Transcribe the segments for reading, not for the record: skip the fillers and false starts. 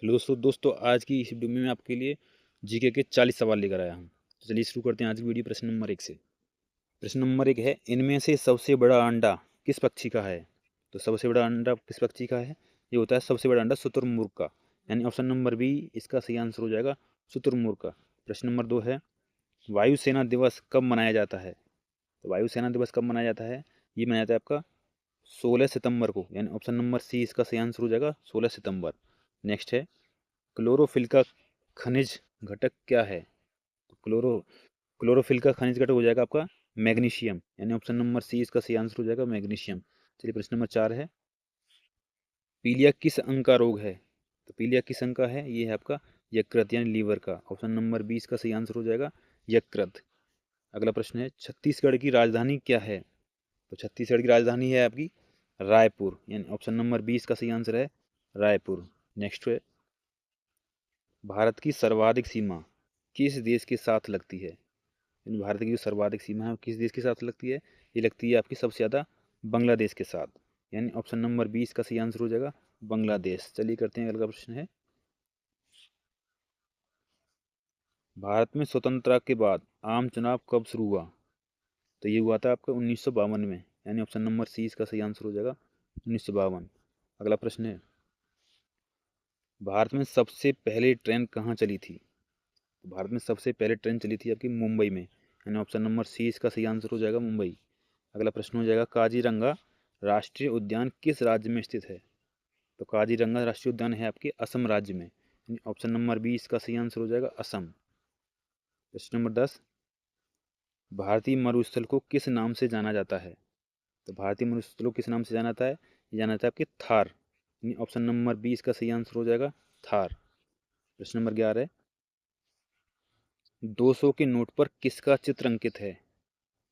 Hello दोस्तों आज की इस वीडियो में मैं आपके लिए जीके के 40 सवाल लेकर आया हूँ। तो चलिए शुरू करते हैं आज की वीडियो प्रश्न नंबर 1 से। प्रश्न नंबर 1 है, इनमें से सबसे बड़ा अंडा किस पक्षी का है? तो सबसे बड़ा अंडा किस पक्षी का है? ये होता है सबसे बड़ा अंडा शुतुरमुर्ग का, यानी ऑप्शन नंबर बी इसका सही आंसर हो जाएगा, शुतुरमुर्ग का। प्रश्न नंबर 2 है, वायुसेना दिवस कब मनाया जाता है? तो वायुसेना दिवस कब मनाया जाता है? ये मनाया जाता है आपका 16 सितंबर को, यानी ऑप्शन नंबर सी इसका सही आंसर हो जाएगा, 16 सितंबर। नेक्स्ट है, क्लोरोफिल का खनिज घटक क्या है? तो क्लोरोफिल का खनिज घटक हो जाएगा आपका मैग्नीशियम, यानी ऑप्शन नंबर सी इसका सही आंसर हो जाएगा, मैग्नीशियम। चलिए प्रश्न नंबर 4 है, पीलिया किस अंग का रोग है? तो पीलिया किस अंग का है? ये है आपका यकृत यानी लीवर का। ऑप्शन नंबर बी इसका सही आंसर हो जाएगा, यकृत। अगला प्रश्न है, छत्तीसगढ़ की राजधानी क्या है? तो छत्तीसगढ़ की राजधानी है आपकी रायपुर, यानी ऑप्शन नंबर बी इसका सही आंसर है, रायपुर। नेक्स्ट है, भारत की सर्वाधिक सीमा किस देश के साथ लगती है? यानी भारत की जो सर्वाधिक सीमा है वो किस देश के साथ लगती है? ये लगती है आपकी सबसे ज़्यादा बांग्लादेश के साथ, यानी ऑप्शन नंबर 20 का सही आंसर हो जाएगा, बांग्लादेश। चलिए करते हैं अगला प्रश्न है, भारत में स्वतंत्रता के बाद आम चुनाव कब शुरू हुआ? तो ये हुआ था आपका 1952 में, यानी ऑप्शन नंबर सी इसका सही आंसर हो जाएगा, 1952। अगला प्रश्न है, भारत में सबसे पहले ट्रेन कहाँ चली थी? तो भारत में सबसे पहले ट्रेन चली थी आपकी मुंबई में, यानी ऑप्शन नंबर सी इसका सही आंसर हो जाएगा, मुंबई। अगला प्रश्न हो जाएगा, काजीरंगा राष्ट्रीय उद्यान किस राज्य में स्थित है? तो काजीरंगा राष्ट्रीय उद्यान है आपके असम राज्य में, यानी ऑप्शन नंबर बी इसका सही आंसर हो जाएगा, असम। प्रश्न नंबर 10, भारतीय मरुस्थल को किस नाम से जाना जाता है? तो भारतीय मरुस्थल को किस नाम से जाना जाता है? ये जाना जाता है आपके थार, यानी ऑप्शन नंबर बी इसका सही आंसर हो जाएगा, थार। प्रश्न नंबर 11 है, 200 के नोट पर किसका चित्र अंकित है?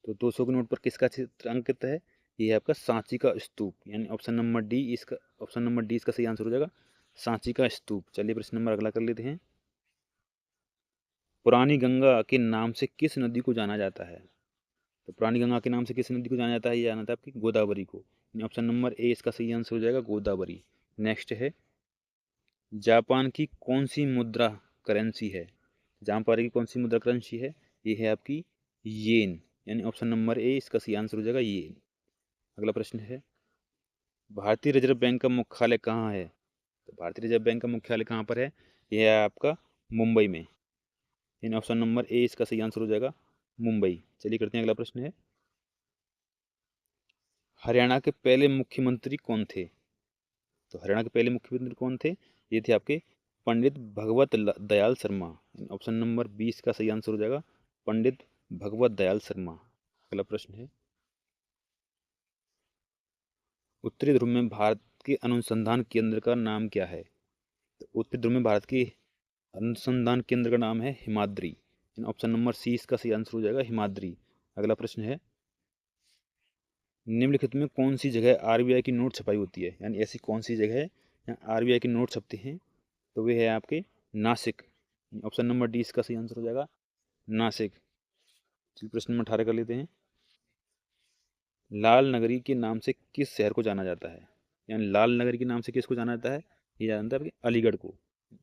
तो 200 के नोट पर किसका चित्र अंकित है? ये है आपका सांची का स्तूप, यानी ऑप्शन नंबर डी इसका सही आंसर हो जाएगा, सांची का स्तूप। चलिए प्रश्न नंबर अगला कर लेते हैं, पुरानी गंगा के नाम से किस नदी को जाना जाता है? तो पुरानी गंगा के नाम से किस नदी को जाना जाता है? ये जाना था आपकी गोदावरी को, यानी ऑप्शन नंबर ए इसका सही आंसर हो जाएगा, गोदावरी। नेक्स्ट है, जापान की कौन सी मुद्रा करेंसी है? जापान की कौन सी मुद्रा करेंसी है? ये है आपकी येन, यानी ऑप्शन नंबर ए इसका सही आंसर हो जाएगा, येन। अगला प्रश्न है, भारतीय रिजर्व बैंक का मुख्यालय कहाँ है? तो भारतीय रिजर्व बैंक का मुख्यालय कहाँ पर है? यह है आपका मुंबई में, यानी ऑप्शन नंबर ए इसका सही आंसर हो जाएगा, मुंबई। चलिए करते हैं अगला प्रश्न है, हरियाणा के पहले मुख्यमंत्री कौन थे? तो हरियाणा के पहले मुख्यमंत्री कौन थे? ये थे आपके पंडित भगवत दयाल शर्मा, ऑप्शन नंबर 20 का सही आंसर हो जाएगा, पंडित भगवत दयाल शर्मा। अगला प्रश्न है, उत्तरी ध्रुव में भारत के अनुसंधान केंद्र का नाम क्या है? तो उत्तरी ध्रुव में भारत के अनुसंधान केंद्र का नाम है हिमाद्री, ऑप्शन नंबर सी इसका सही आंसर हो जाएगा, हिमाद्री। अगला प्रश्न है, निम्नलिखित में कौन सी जगह आरबीआई की नोट छपाई होती है? यानी ऐसी कौन सी जगह है जहाँ आरबीआई की नोट छपते हैं? तो वे है आपके नासिक, ऑप्शन नंबर डी इसका सही आंसर हो जाएगा, नासिक। चलिए प्रश्न नंबर 18 कर लेते हैं, लाल नगरी के नाम से किस शहर को जाना जाता है? यानी लाल नगरी के नाम से किसको जाना जाता है? ये जाना जाता है आपके अलीगढ़ को,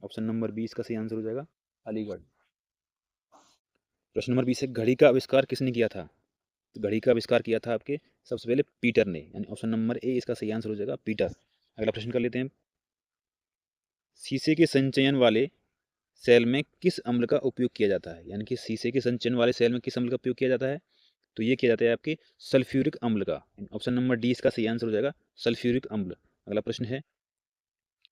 ऑप्शन नंबर 20 का सही आंसर हो जाएगा, अलीगढ़। प्रश्न नंबर 20 है, घड़ी का आविष्कार किसने किया था? तो घड़ी का आविष्कार किया था आपके सबसे पहले पीटर ने, यानी ऑप्शन नंबर ए इसका सही आंसर हो जाएगा, पीटर। अगला प्रश्न कर लेते हैं, शीशे के संचयन वाले सेल में किस अम्ल का उपयोग किया जाता है? यानी कि शीशे के संचयन वाले सेल में किस अम्ल का उपयोग किया जाता है? तो ये किया जाता है आपके सल्फ्यूरिक अम्ल का, ऑप्शन नंबर डी इसका सही आंसर हो जाएगा, सल्फ्यूरिक अम्ल। अगला प्रश्न है,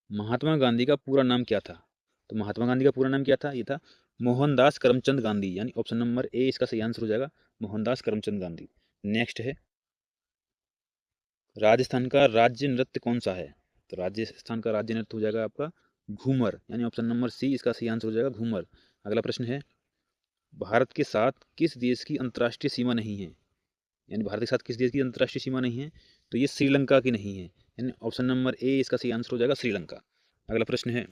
महात्मा गांधी का पूरा नाम क्या था? तो महात्मा गांधी का पूरा नाम क्या था? ये था मोहनदास करमचंद गांधी, यानी ऑप्शन नंबर ए इसका सही आंसर हो जाएगा, मोहनदास करमचंद गांधी। नेक्स्ट है, राजस्थान का राज्य नृत्य कौन सा है? तो राजस्थान का राज्य नृत्य हो जाएगा आपका घूमर, यानी ऑप्शन नंबर सी इसका सही आंसर हो जाएगा, घूमर। अगला प्रश्न है, भारत के साथ किस देश की अंतर्राष्ट्रीय सीमा नहीं है? यानी भारत के साथ किस देश की अंतर्राष्ट्रीय सीमा नहीं है? तो ये श्रीलंका की नहीं है, यानी ऑप्शन नंबर ए इसका सही आंसर हो जाएगा, श्रीलंका। अगला प्रश्न है,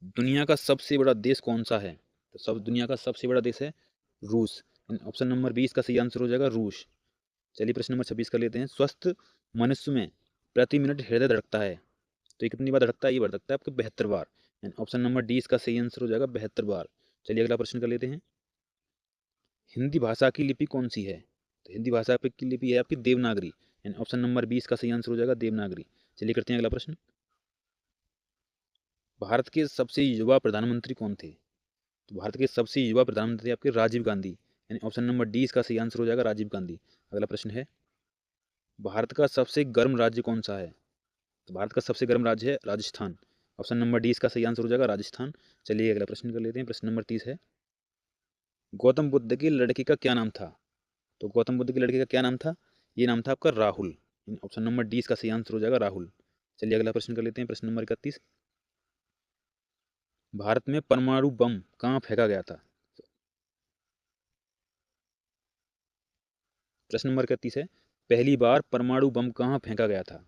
दुनिया का सबसे बड़ा देश कौन सा है? तो दुनिया का सबसे बड़ा देश है रूस, ऑप्शन नंबर 20 का सही आंसर हो जाएगा, रूस। चलिए प्रश्न नंबर 26 कर लेते हैं, स्वस्थ मनुष्य में प्रति मिनट हृदय धड़कता है? तो ये कितनी बार धड़कता है? ये धड़कता है आपके 72 बार। एंड ऑप्शन नंबर डी इसका सही आंसर हो जाएगा 72 बार। चलिए अगला प्रश्न कर लेते हैं। हिंदी भाषा की लिपि कौन सी है? तो हिंदी भाषा की लिपि है आपकी Devanagari. And option number B इसका सही आंसर हो जाएगा देवनागरी। चलिए करते हैं अगला प्रश्न। भारत के सबसे युवा प्रधानमंत्री कौन थे? तो भारत के सबसे युवा प्रधानमंत्री आपके राजीव गांधी। यानी ऑप्शन नंबर डी इसका सही आंसर हो जाएगा राजीव गांधी। अगला प्रश्न है, भारत का सबसे गर्म राज्य कौन सा है? तो भारत का सबसे गर्म राज्य है राजस्थान। ऑप्शन नंबर डी इसका सही आंसर हो जाएगा राजस्थान। चलिए अगला प्रश्न कर लेते हैं। प्रश्न नंबर 30 है, गौतम बुद्ध के लड़के का क्या नाम था? तो गौतम बुद्ध के लड़के का क्या नाम था? ये नाम था आपका राहुल। ऑप्शन नंबर डी इसका सही आंसर हो जाएगा राहुल। चलिए अगला प्रश्न कर लेते हैं। प्रश्न नंबर 31, भारत में परमाणु बम कहाँ फेंका गया था? प्रश्न नंबर 31 है, पहली बार परमाणु बम कहाँ फेंका गया था?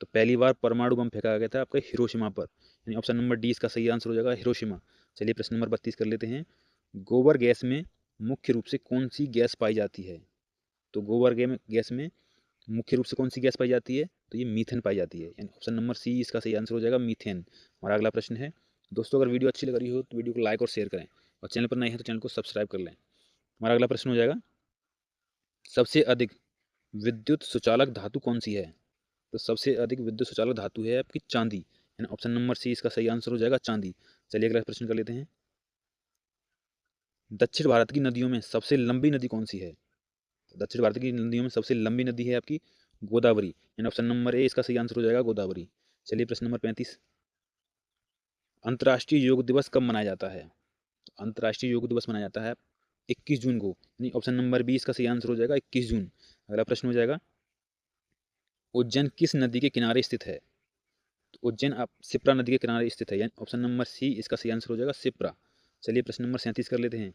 तो पहली बार परमाणु बम फेंका गया था आपके हिरोशिमा पर। यानी ऑप्शन नंबर डी इसका सही आंसर हो जाएगा हिरोशिमा। चलिए प्रश्न नंबर 32 कर लेते हैं। गोबर गैस में मुख्य रूप से कौन सी गैस पाई जाती है? तो गैस में मुख्य रूप से कौन सी गैस पाई जाती है? तो ये मीथेन पाई जाती है। यानी ऑप्शन नंबर सी इसका सही आंसर हो जाएगा मीथेन। हमारा अगला प्रश्न है, दोस्तों अगर वीडियो अच्छी लग रही हो तो वीडियो को लाइक और शेयर करें, और चैनल पर नए हैं तो चैनल को सब्सक्राइब कर लें। हमारा अगला प्रश्न हो जाएगा, सबसे अधिक विद्युत सुचालक धातु कौन सी है? तो सबसे अधिक विद्युत सुचालक धातु है आपकी चांदी। यानी ऑप्शन नंबर सी इसका सही आंसर हो जाएगा चांदी। चलिए अगला प्रश्न कर लेते हैं। दक्षिण भारत की नदियों में सबसे लंबी नदी कौन सी है? तो दक्षिण भारत की नदियों में सबसे लंबी नदी है आपकी गोदावरी। यानी ऑप्शन नंबर ए इसका सही आंसर हो जाएगा गोदावरी। चलिए प्रश्न नंबर 35, अंतर्राष्ट्रीय योग दिवस कब मनाया जाता है? अंतर्राष्ट्रीय योग दिवस मनाया जाता है 21 जून को। यानी ऑप्शन नंबर बी इसका सही आंसर हो जाएगा 21 जून। अगला प्रश्न हो जाएगा, उज्जैन किस नदी के किनारे स्थित है? तो उज्जैन आप सिप्रा नदी के किनारे स्थित है। यानी ऑप्शन नंबर सी इसका सही आंसर हो जाएगा सिप्रा। चलिए प्रश्न नंबर 37 कर लेते हैं।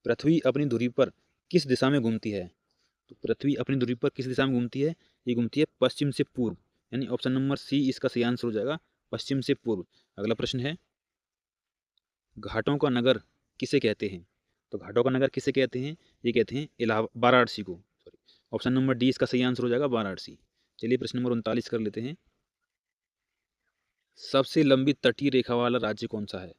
पृथ्वी अपनी धुरी पर किस दिशा में घूमती है? तो पृथ्वी अपनी धुरी पर किस दिशा में घूमती है? ये घूमती है पश्चिम से पूर्व। यानी ऑप्शन नंबर सी इसका सही आंसर हो जाएगा पश्चिम से पूर्व। अगला प्रश्न है, घाटों का नगर किसे कहते हैं? तो घाटों का नगर किसे कहते हैं? ये कहते हैं इलाहाबाद, वाराणसी को। सॉरी, ऑप्शन नंबर डी इसका सही आंसर हो जाएगा वाराणसी। चलिए प्रश्न नंबर 39 कर लेते हैं। सबसे लंबी तटीय रेखा वाला राज्य कौन सा है?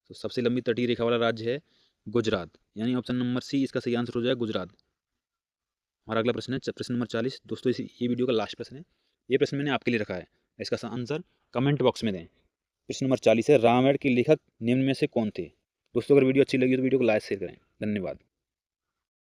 तो सबसे लंबी तटीय रेखा वाला राज्य है गुजरात। यानी ऑप्शन नंबर सी इसका सही आंसर हो जाएगा गुजरात। हमारा अगला प्रश्न है प्रश्न नंबर 40। दोस्तों ये वीडियो का लास्ट प्रश्न है। ये प्रश्न मैंने आपके लिए रखा है, इसका आंसर कमेंट बॉक्स में दें। प्रश्न नंबर 40 है, रामायण के लेखक निम्न में से कौन थे? दोस्तों अगर वीडियो अच्छी लगी तो वीडियो को लाइक शेयर करें। धन्यवाद।